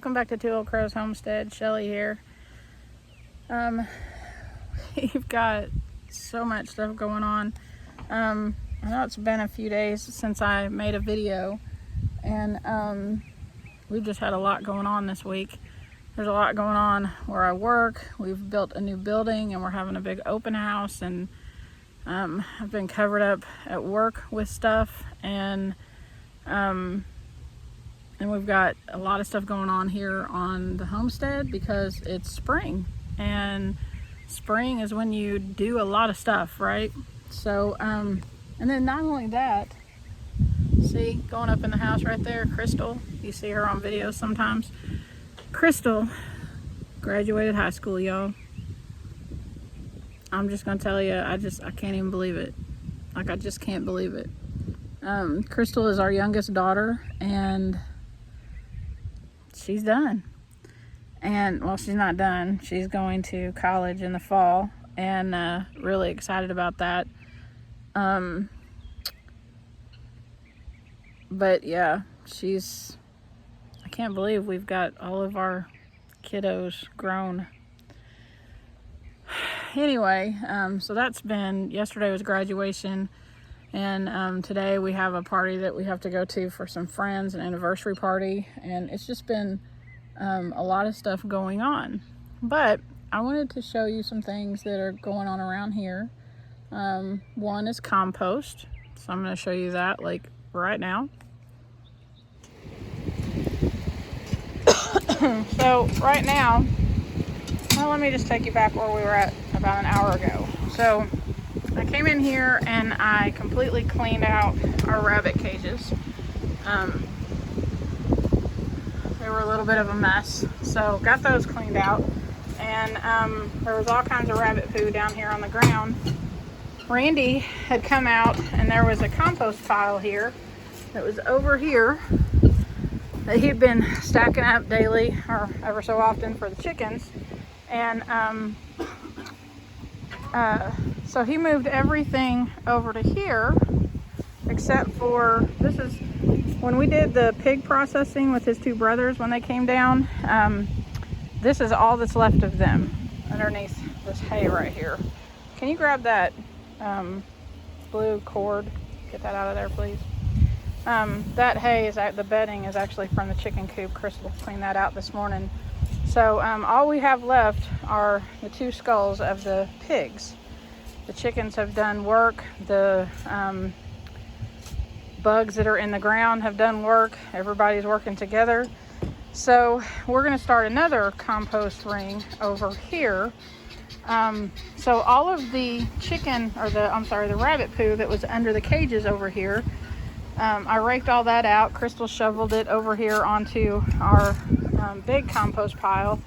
welcome back to Two Old Crows Homestead. Shelly here. We've got so much stuff going on. I know it's been a few days since I made a video, and we've just had a lot going on this week. There's a lot going on where I work. We've built a new building and we're having a big open house, and I've been covered up at work with stuff, and we've got a lot of stuff going on here on the homestead because it's spring, and spring is when you do a lot of stuff, right? So and then not only that, see, going up in the house right there, Crystal, you see her on videos sometimes. Crystal graduated high school, y'all. I'm just gonna tell you, I can't even believe it. Like, I just can't believe it. Crystal is our youngest daughter, and she's done. And well, she's not done. She's going to college in the fall, and really excited about that. But yeah, I can't believe we've got all of our kiddos grown. Anyway, so yesterday was graduation, and today we have a party that we have to go to for some friends, an anniversary party, and it's just been a lot of stuff going on. But I wanted to show you some things that are going on around here. One is compost, so I'm going to show you that like right now. So right now, well, let me just take you back where we were at about an hour ago. So I came in here and I completely cleaned out our rabbit cages. They were a little bit of a mess, so got those cleaned out, and there was all kinds of rabbit poo down here on the ground. Randy had come out, and there was a compost pile here that was over here that he'd been stacking up daily or ever so often for the chickens, and so he moved everything over to here, except for this is when we did the pig processing with his two brothers when they came down. This is all that's left of them underneath this hay right here. Can you grab that blue cord? Get that out of there, please. That hay is the bedding is actually from the chicken coop. Crystal cleaned that out this morning. So all we have left are the two skulls of the pigs. The chickens have done work. The bugs that are in the ground have done work. Everybody's working together. So we're going to start another compost ring over here. So all of the the rabbit poo that was under the cages over here, I raked all that out. Crystal shoveled it over here onto our big compost pile,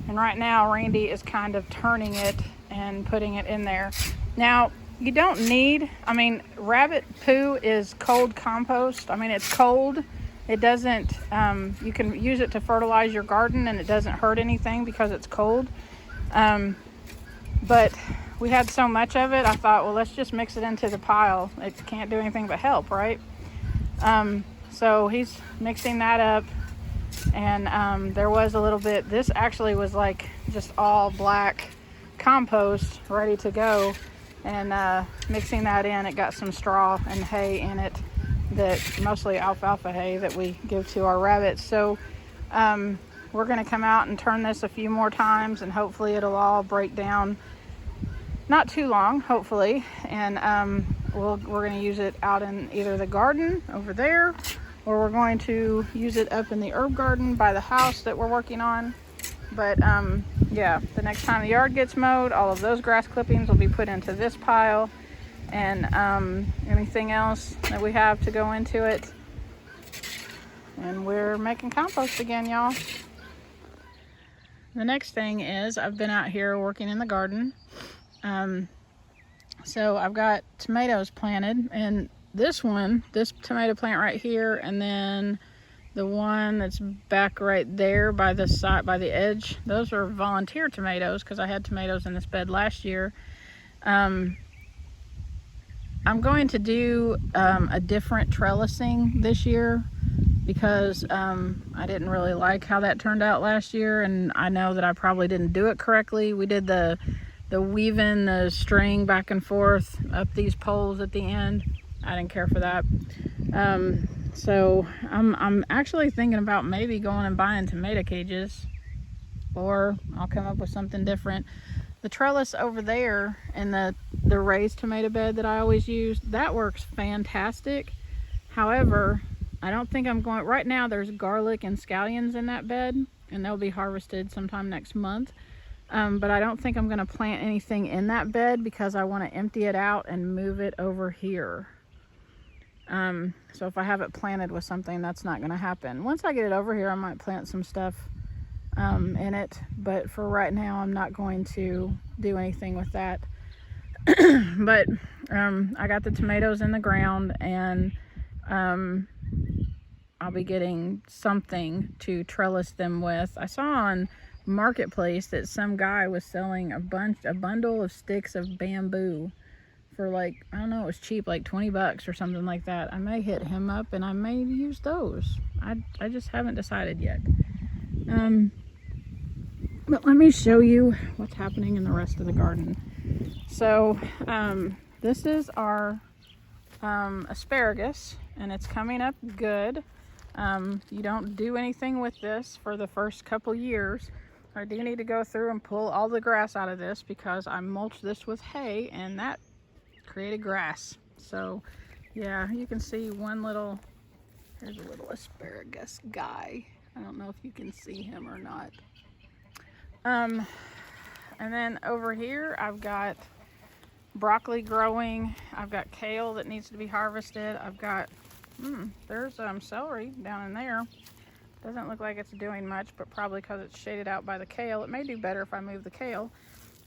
and right now Randy is kind of turning it and putting it in there. Now, you don't need, rabbit poo is cold compost. It's cold. It doesn't, you can use it to fertilize your garden, and it doesn't hurt anything because it's cold. But we had so much of it, I thought, well, let's just mix it into the pile. It can't do anything but help, right? So he's mixing that up, and there was a little bit, this actually was like just all black compost ready to go, and mixing that in, it got some straw and hay in it, that mostly alfalfa hay that we give to our rabbits. So we're going to come out and turn this a few more times, and hopefully it'll all break down not too long, hopefully, and we're going to use it out in either the garden over there, or we're going to use it up in the herb garden by the house that we're working on. But yeah, the next time the yard gets mowed, all of those grass clippings will be put into this pile, and anything else that we have to go into it. And we're making compost again, y'all. The next thing is, I've been out here working in the garden. So I've got tomatoes planted, and this tomato plant right here, and then the one that's back right there by the side, by the edge, those are volunteer tomatoes because I had tomatoes in this bed last year. I'm going to do a different trellising this year. because I didn't really like how that turned out last year, and I know that I probably didn't do it correctly. We did the weaving the string back and forth up these poles at the end. I didn't care for that. So I'm actually thinking about maybe going and buying tomato cages, or I'll come up with something different. The trellis over there and the raised tomato bed that I always use, that works fantastic. However, I don't think I'm going, right now there's garlic and scallions in that bed, and they'll be harvested sometime next month. But I don't think I'm going to plant anything in that bed because I want to empty it out and move it over here. So if I have it planted with something, that's not going to happen. Once I get it over here, I might plant some stuff in it, but for right now I'm not going to do anything with that. But I got the tomatoes in the ground, and I'll be getting something to trellis them with. I saw on Marketplace that some guy was selling a bundle of sticks of bamboo for, like, I don't know, it was cheap, like 20 bucks or something like that. I may hit him up and I may use those. I just haven't decided yet. But let me show you what's happening in the rest of the garden. So this is our asparagus, and it's coming up good. You don't do anything with this for the first couple years. I do need to go through and pull all the grass out of this because I mulched this with hay, and that created grass. So yeah, you can see one little, there's a little asparagus guy. I don't know if you can see him or not. And then over here I've got broccoli growing. I've got kale that needs to be harvested. I've got there's celery down in there. Doesn't look like it's doing much, but probably because it's shaded out by the kale. It may do better if I move the kale.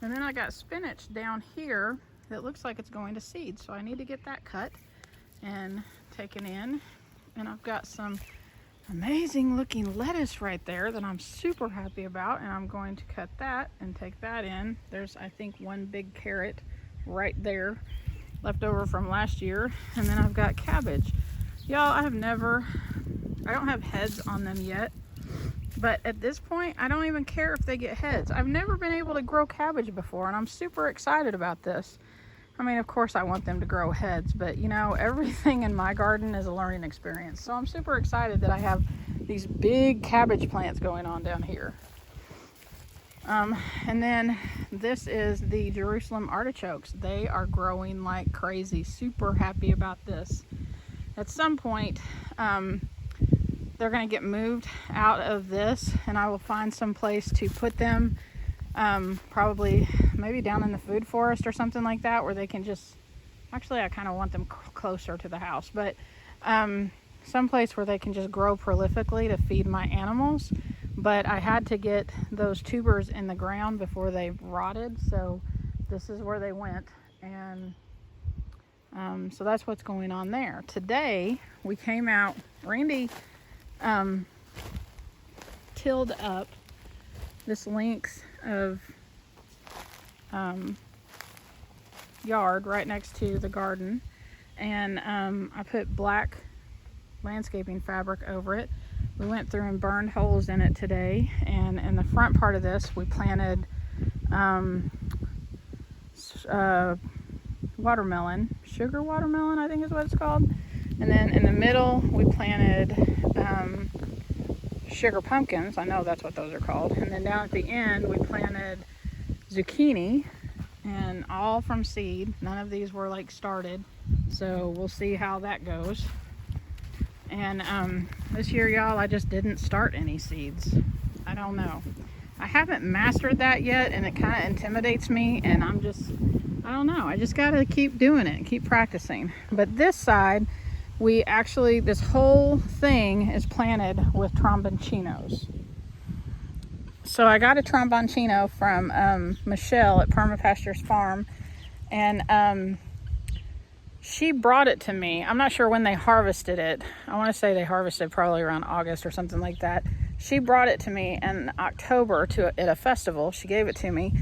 And then I got spinach down here that looks like it's going to seed, so I need to get that cut and taken in. And I've got some amazing looking lettuce right there that I'm super happy about, and I'm going to cut that and take that in. There's, I think, one big carrot right there left over from last year. And then I've got cabbage. Y'all, I don't have heads on them yet, but at this point I don't even care if they get heads. I've never been able to grow cabbage before, and I'm super excited about this. I mean, of course I want them to grow heads, but you know, everything in my garden is a learning experience. So I'm super excited that I have these big cabbage plants going on down here. And then this is the Jerusalem artichokes. They are growing like crazy. Super happy about this. At some point, they're going to get moved out of this, and I will find some place to put them. Probably maybe down in the food forest or something like that, where they can just, actually I kind of want them closer to the house, but some place where they can just grow prolifically to feed my animals. But I had to get those tubers in the ground before they rotted, so this is where they went. And so that's what's going on there. Today we came out, Randy tilled up this length of yard right next to the garden, and I put black landscaping fabric over it. We went through and burned holes in it today, and in the front part of this we planted watermelon, sugar watermelon I think is what it's called, and then in the middle we planted sugar pumpkins. I know that's what those are called. And then down at the end we planted zucchini, and all from seed. None of these were like started, so we'll see how that goes. And this year, y'all, I just didn't start any seeds. I don't know, I haven't mastered that yet, and it kind of intimidates me, and I don't know, I just gotta keep doing it, keep practicing. But this side, we actually, this whole thing is planted with Trombone Chinos. So I got a Trombone Chino from Michelle at Permapastures Farm, and she brought it to me. I'm not sure when they harvested it. I want to say they harvested probably around August or something like that. She brought it to me in October at a festival. She gave it to me,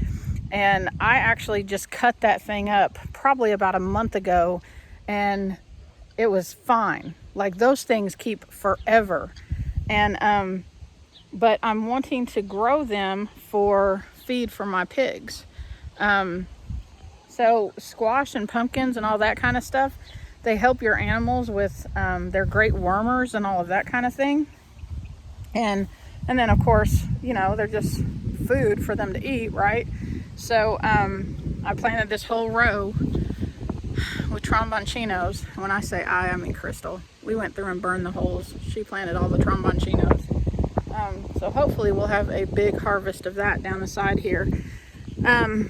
and I actually just cut that thing up probably about a month ago, and it was fine. Like those things keep forever. And but I'm wanting to grow them for feed for my pigs. So squash and pumpkins and all that kind of stuff, they help your animals with, they're great wormers and all of that kind of thing. And then of course, you know, they're just food for them to eat, right? So I planted this whole row with Trombone Chinos. When I say I mean Crystal. We went through and burned the holes. She planted all the Trombone Chinos. So hopefully we'll have a big harvest of that down the side here. And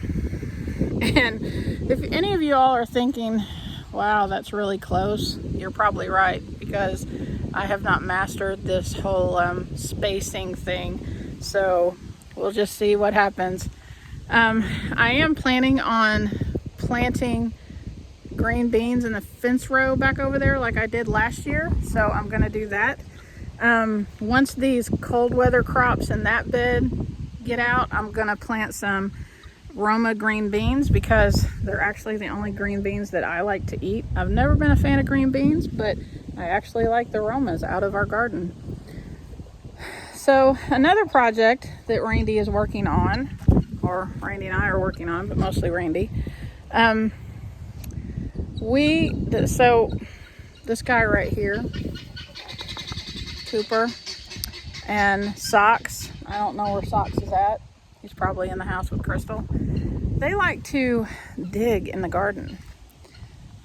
if any of you all are thinking, wow, that's really close, you're probably right, because I have not mastered this whole spacing thing. So we'll just see what happens. I am planning on planting green beans in the fence row back over there like I did last year. So I'm going to do that. Once these cold weather crops in that bed get out, I'm going to plant some Roma green beans because they're actually the only green beans that I like to eat. I've never been a fan of green beans, but I actually like the Romas out of our garden. So another project that Randy is working on, or Randy and I are working on, but mostly Randy. So this guy right here, Cooper, and Socks, I don't know where Socks is at. He's probably in the house with Crystal. They like to dig in the garden.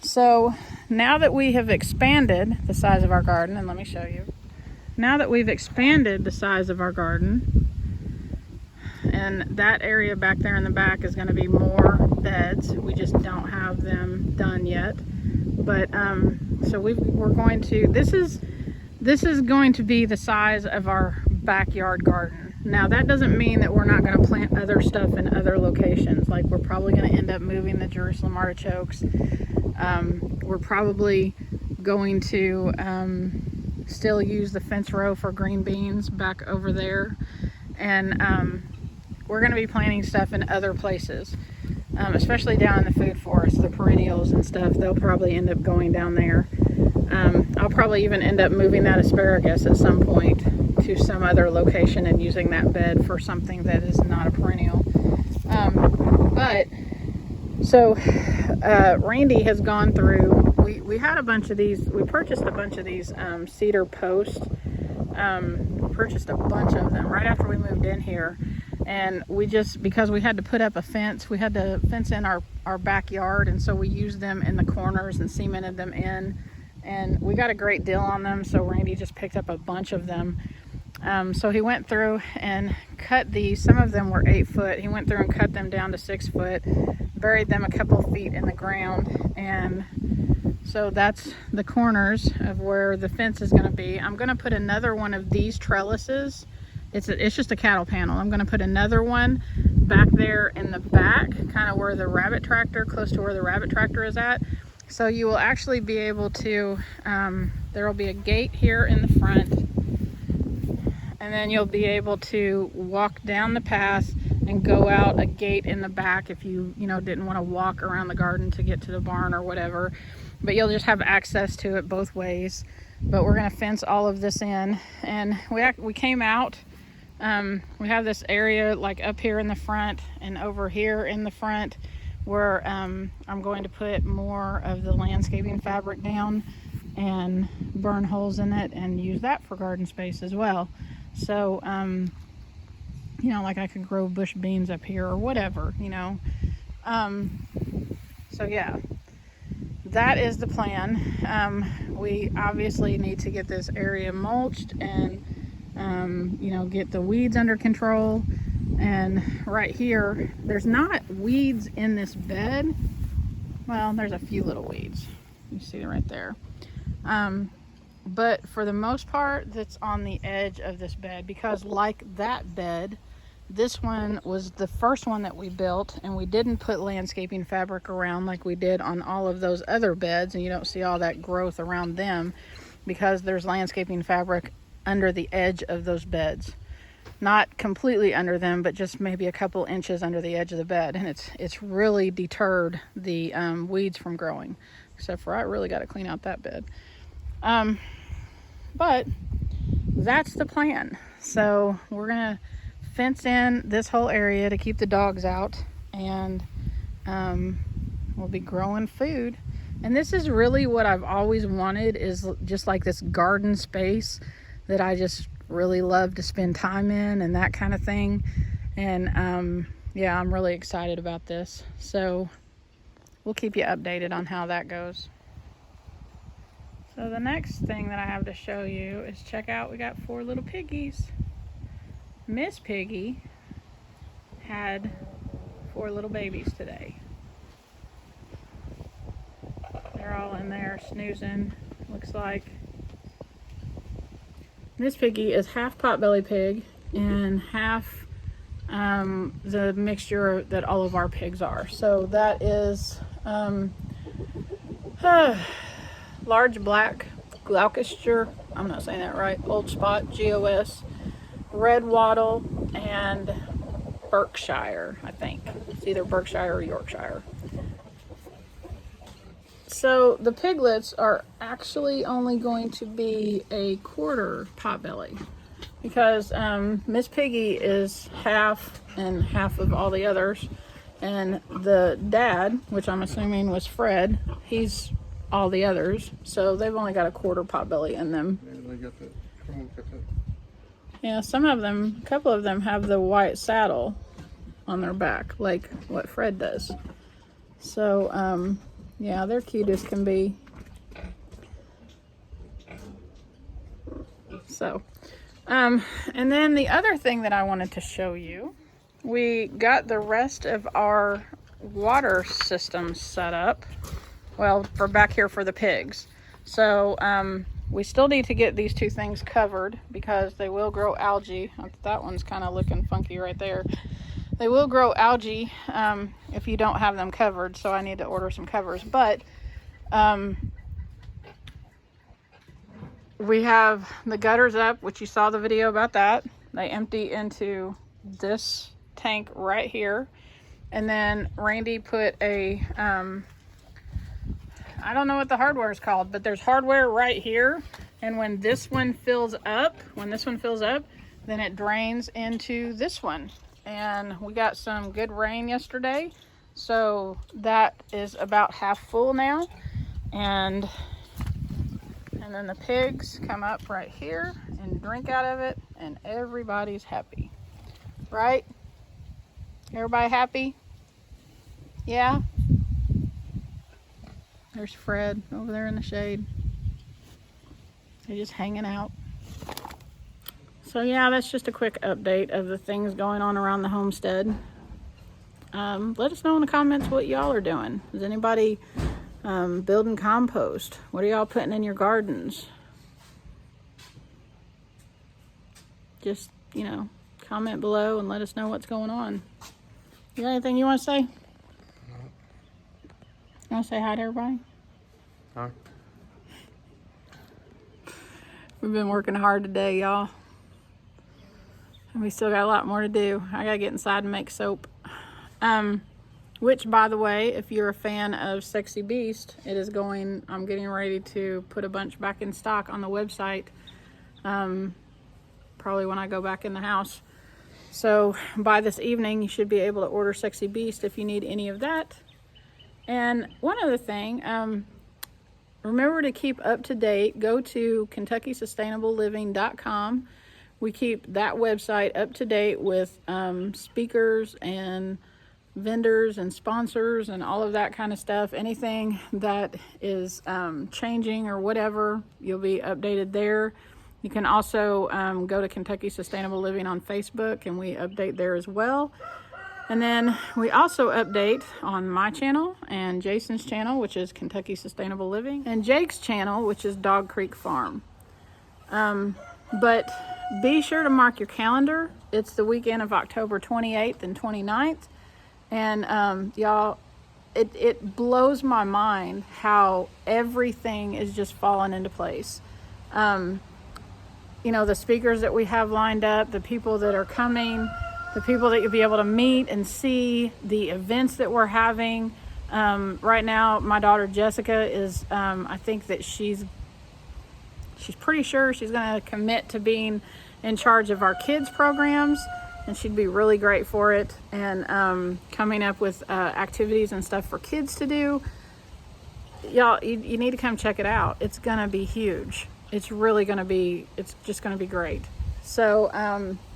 So now that we have expanded the size of our garden, and let me show you. Now that we've expanded the size of our garden, and that area back there in the back is going to be more beds. We just don't have them done yet. But so we're going to, this is going to be the size of our backyard garden. Now that doesn't mean that we're not going to plant other stuff in other locations. Like we're probably going to end up moving the Jerusalem artichokes. We're probably going to still use the fence row for green beans back over there. And we're going to be planting stuff in other places, especially down in the food forest, the perennials and stuff. They'll probably end up going down there. I'll probably even end up moving that asparagus at some point to some other location and using that bed for something that is not a perennial. Randy has gone through, we had a bunch of these, we purchased a bunch of these cedar posts. Purchased a bunch of them right after we moved in here. And we just, because we had to put up a fence, we had to fence in our backyard, and so we used them in the corners and cemented them in, and we got a great deal on them. So Randy just picked up a bunch of them. So he went through and cut these. Some of them were 8 foot. He went through and cut them down to 6 foot, buried them a couple feet in the ground, and so that's the corners of where the fence is going to be. I'm going to put another one of these trellises. It's just a cattle panel. I'm going to put another one back there in the back, kind of where the rabbit tractor, close to where the rabbit tractor is at. So you will actually be able to, there will be a gate here in the front, and then you'll be able to walk down the path and go out a gate in the back if you didn't want to walk around the garden to get to the barn or whatever. But you'll just have access to it both ways. But we're going to fence all of this in, and we came out. We have this area like up here in the front and over here in the front where I'm going to put more of the landscaping fabric down and burn holes in it and use that for garden space as well. So, like I could grow bush beans up here or whatever, So yeah, that is the plan. We obviously need to get this area mulched and get the weeds under control. And right here, there's not weeds in this bed. Well, there's a few little weeds. You see it right there. But for the most part, that's on the edge of this bed, because like that bed, this one was the first one that we built, and we didn't put landscaping fabric around like we did on all of those other beds, and you don't see all that growth around them because there's landscaping fabric under the edge of those beds. Not completely under them, but just maybe a couple inches under the edge of the bed, and it's really deterred the weeds from growing. except for I really got to clean out that bed. But that's the plan. So we're gonna fence in this whole area to keep the dogs out, and we'll be growing food. And this is really what I've always wanted, is just like this garden space that I just really love to spend time in and that kind of thing. And yeah, I'm really excited about this. So we'll keep you updated on how that goes. So the next thing that I have to show you is, check out, we got 4 little piggies. Miss Piggy had 4 little babies today. They're all in there snoozing, looks like. Miss Piggy is half potbelly pig and half the mixture that all of our pigs are. So that is large black Gloucester, I'm not saying that right, old spot, GOS, red wattle, and Berkshire, I think. It's either Berkshire or Yorkshire. So the piglets are actually only going to be a quarter potbelly, because Miss Piggy is half and half of all the others, and the dad, which I'm assuming was Fred, he's all the others, so they've only got a quarter potbelly in them. Yeah, some of them, a couple of them have the white saddle on their back, like what Fred does. So yeah, they're cute as can be. So and then the other thing that I wanted to show you, we got the rest of our water systems set up. Well, for back here for the pigs. So we still need to get these 2 things covered, because they will grow algae. That one's kind of looking funky right there. They will grow algae if you don't have them covered, so I need to order some covers. But we have the gutters up, which you saw the video about that. They empty into this tank right here. And then Randy put a I don't know what the hardware is called, but there's hardware right here. And when this one fills up, then it drains into this one. And we got some good rain yesterday, so that is about half full now. And then the pigs come up right here and drink out of it, and everybody's happy, right? Everybody happy? Yeah. There's Fred over there in the shade. They're just hanging out. So yeah, that's just a quick update of the things going on around the homestead. Let us know in the comments what y'all are doing. Is anybody building compost? What are y'all putting in your gardens? Just, you know, comment below and let us know what's going on. You got anything you want to say? You want to say hi to everybody? Hi. We've been working hard today, y'all. And we still got a lot more to do. I gotta get inside and make soap. Which, by the way, if you're a fan of Sexy Beast, I'm getting ready to put a bunch back in stock on the website. Probably when I go back in the house. So by this evening, you should be able to order Sexy Beast if you need any of that. And one other thing, remember to keep up to date. Go to KentuckySustainableLiving.com. We keep that website up to date with speakers and vendors and sponsors and all of that kind of stuff. Anything that is changing or whatever, you'll be updated there. You can also go to Kentucky Sustainable Living on Facebook, and we update there as well. And then we also update on my channel and Jason's channel, which is Kentucky Sustainable Living, and Jake's channel, which is Dog Creek Farm. But be sure to mark your calendar. It's the weekend of October 28th and 29th. And y'all, it blows my mind how everything is just falling into place. You know, the speakers that we have lined up, the people that are coming, the people that you'll be able to meet and see, the events that we're having. Right now, my daughter Jessica is, I think that she's pretty sure she's going to commit to being in charge of our kids programs, and she'd be really great for it, and coming up with activities and stuff for kids to do. Y'all, you need to come check it out. It's going to be huge. It's just going to be great. So,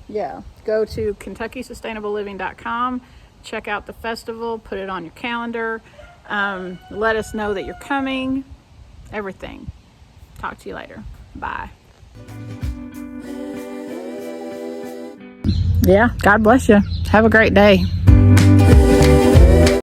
yeah, go to KentuckySustainableLiving.com, check out the festival, put it on your calendar, let us know that you're coming, everything. Talk to you later. Bye. Yeah, God bless you. Have a great day.